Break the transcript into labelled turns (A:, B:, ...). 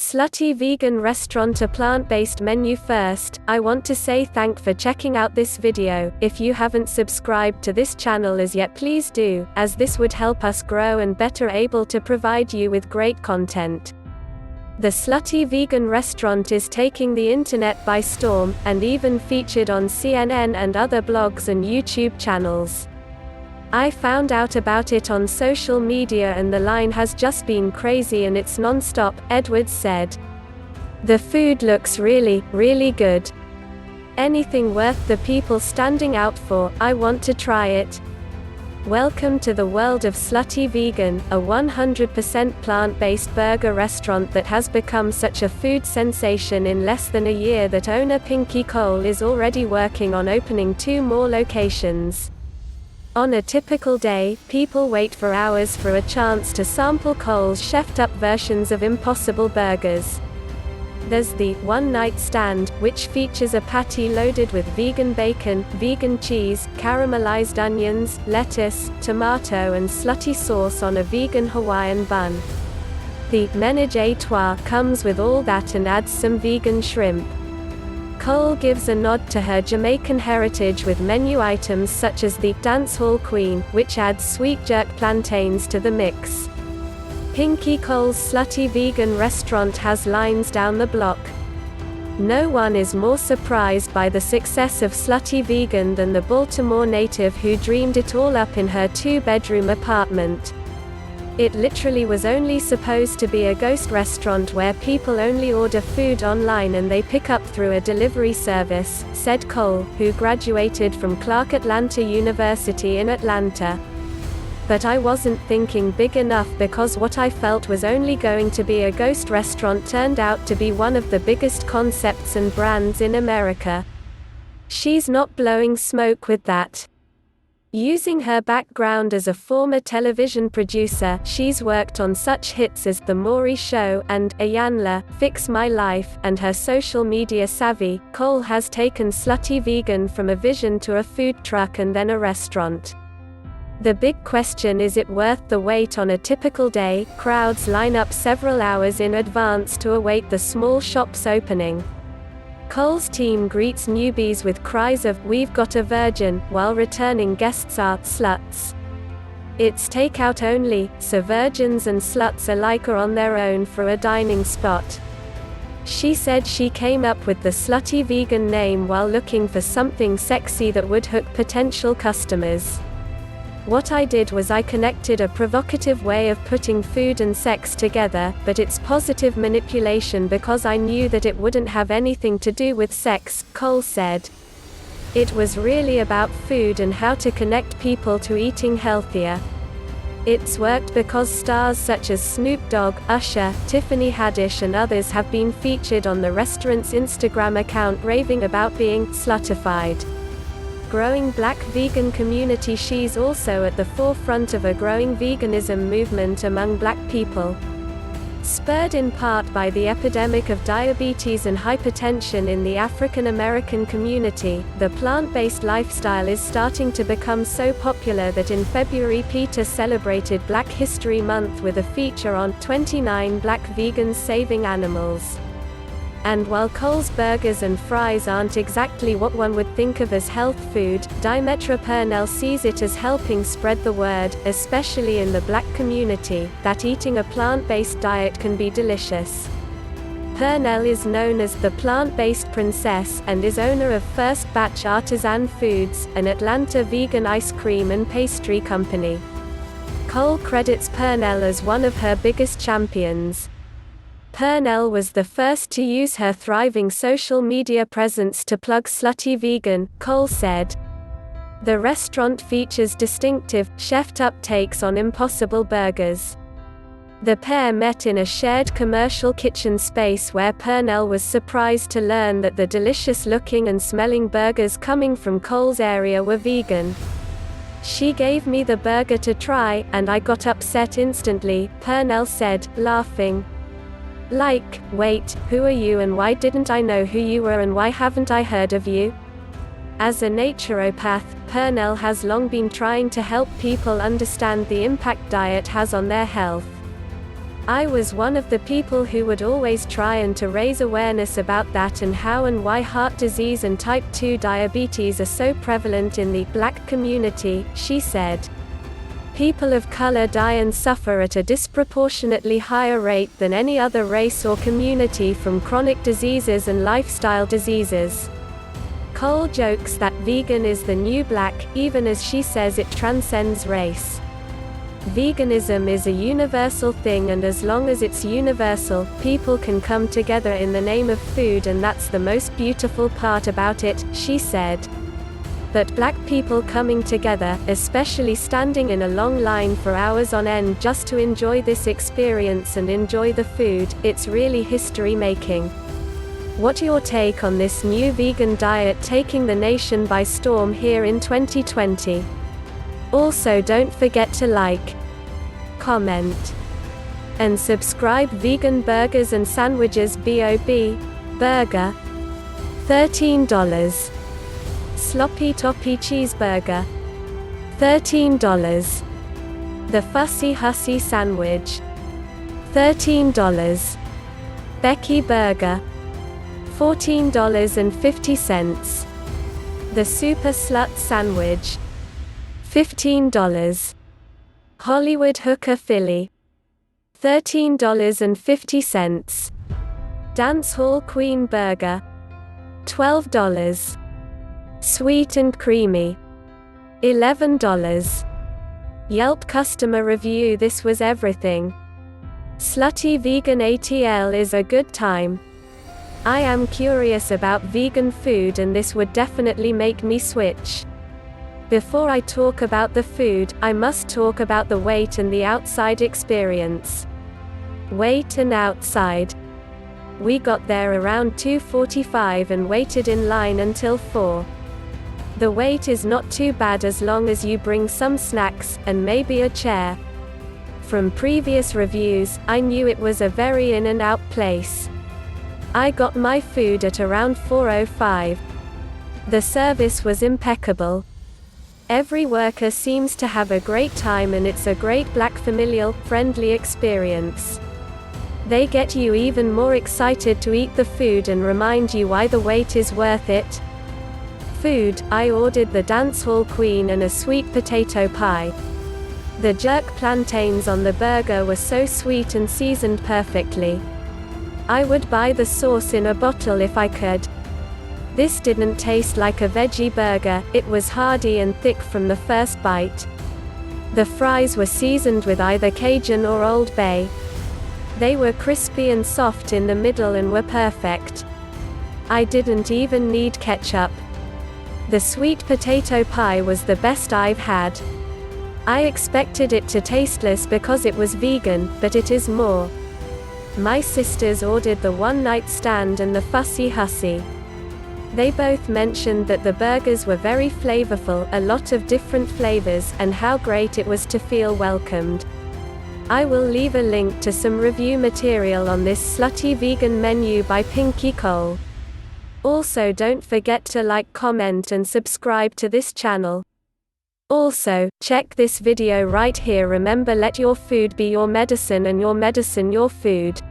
A: Slutty Vegan restaurant, a plant-based menu. First, I want to say thank for checking out this video. If you haven't subscribed to this channel as yet, please do, as this would help us grow and better able to provide you with great content. The Slutty Vegan restaurant is taking the internet by storm, and even featured on CNN and other blogs and YouTube channels. I found out about it on social media and the line has just been crazy and it's non-stop, Edwards said. The food looks really, really good. Anything worth the people standing out for, I want to try it. Welcome to the world of Slutty Vegan, a 100% plant-based burger restaurant that has become such a food sensation in less than a year that owner Pinky Cole is already working on opening 2 more locations. On a typical day, people wait for hours for a chance to sample Cole's chefed-up versions of impossible burgers. There's the one-night stand, which features a patty loaded with vegan bacon, vegan cheese, caramelized onions, lettuce, tomato and slutty sauce on a vegan Hawaiian bun. The Ménage Trois comes with all that and adds some vegan shrimp. Cole gives a nod to her Jamaican heritage with menu items such as the Dancehall Queen, which adds sweet jerk plantains to the mix. Pinky Cole's Slutty Vegan restaurant has lines down the block. No one is more surprised by the success of Slutty Vegan than the Baltimore native who dreamed it all up in her 2-bedroom apartment. It literally was only supposed to be a ghost restaurant where people only order food online and they pick up through a delivery service, said Cole, who graduated from Clark Atlanta University in Atlanta. But I wasn't thinking big enough because what I felt was only going to be a ghost restaurant turned out to be one of the biggest concepts and brands in America. She's not blowing smoke with that. Using her background as a former television producer, she's worked on such hits as The Maury Show and Ayanla, Fix My Life, and her social media savvy, Cole has taken Slutty Vegan from a vision to a food truck and then a restaurant. The big question, is it worth the wait on a typical day? Crowds line up several hours in advance to await the small shop's opening. Cole's team greets newbies with cries of "We've got a virgin," while returning guests are sluts. It's takeout only, so virgins and sluts alike are on their own for a dining spot. She said she came up with the Slutty Vegan name while looking for something sexy that would hook potential customers. What I did was I connected a provocative way of putting food and sex together, but it's positive manipulation because I knew that it wouldn't have anything to do with sex, Cole said. It was really about food and how to connect people to eating healthier. It's worked because stars such as Snoop Dogg, Usher, Tiffany Haddish and others have been featured on the restaurant's Instagram account raving about being slutified. Growing black vegan community. She's also at the forefront of a growing veganism movement among black people. Spurred in part by the epidemic of diabetes and hypertension in the African American community, the plant-based lifestyle is starting to become so popular that in February PETA celebrated Black History Month with a feature on 29 black vegans saving animals. And while Cole's burgers and fries aren't exactly what one would think of as health food, Dimetra Purnell sees it as helping spread the word, especially in the black community, that eating a plant-based diet can be delicious. Purnell is known as the Plant-Based Princess, and is owner of First Batch Artisan Foods, an Atlanta vegan ice cream and pastry company. Cole credits Purnell as one of her biggest champions. Purnell was the first to use her thriving social media presence to plug Slutty Vegan, Cole said. The restaurant features distinctive, chefed-up takes on impossible burgers. The pair met in a shared commercial kitchen space where Purnell was surprised to learn that the delicious-looking and smelling burgers coming from Cole's area were vegan. She gave me the burger to try, and I got upset instantly, Purnell said, laughing. Like, wait, who are you and why didn't I know who you were and why haven't I heard of you? As a naturopath, Purnell has long been trying to help people understand the impact diet has on their health. I was one of the people who would always try and to raise awareness about that and how and why heart disease and type 2 diabetes are so prevalent in the black community, she said. People of color die and suffer at a disproportionately higher rate than any other race or community from chronic diseases and lifestyle diseases. Cole jokes that vegan is the new black, even as she says it transcends race. Veganism is a universal thing, and as long as it's universal, people can come together in the name of food, and that's the most beautiful part about it, she said. But black people coming together, especially standing in a long line for hours on end just to enjoy this experience and enjoy the food, it's really history making. What's your take on this new vegan diet taking the nation by storm here in 2020? Also, don't forget to like, comment, and subscribe. Vegan burgers and sandwiches BOB, burger, $13. Sloppy toppy cheeseburger, $13. The fussy hussy sandwich, $13. Becky burger, $14.50. The super slut sandwich, $15. Hollywood hooker Philly, $13.50. Dancehall Queen burger, $12. Sweet and creamy, $11. Yelp customer review. This was everything. Slutty Vegan ATL is a good time. I am curious about vegan food, and this would definitely make me switch. Before I talk about the food, I must talk about the wait and the outside experience. Wait and outside. We got there around 2:45 and waited in line until 4. The wait is not too bad as long as you bring some snacks, and maybe a chair. From previous reviews, I knew it was a very in and out place. I got my food at around 4:05. The service was impeccable. Every worker seems to have a great time, and it's a great black familial, friendly experience. They get you even more excited to eat the food and remind you why the wait is worth it. Food, I ordered the Dancehall Queen and a sweet potato pie. The jerk plantains on the burger were so sweet and seasoned perfectly. I would buy the sauce in a bottle if I could. This didn't taste like a veggie burger, it was hearty and thick from the first bite. The fries were seasoned with either Cajun or Old Bay. They were crispy and soft in the middle and were perfect. I didn't even need ketchup. The sweet potato pie was the best I've had. I expected it to tasteless because it was vegan, but it is more. My sisters ordered the one night stand and the fussy hussy. They both mentioned that the burgers were very flavorful, a lot of different flavors, and how great it was to feel welcomed. I will leave a link to some review material on this slutty vegan menu by Pinky Cole. Also, don't forget to like, comment, and subscribe to this channel. Also, check this video right here. Remember, let your food be your medicine and your medicine your food.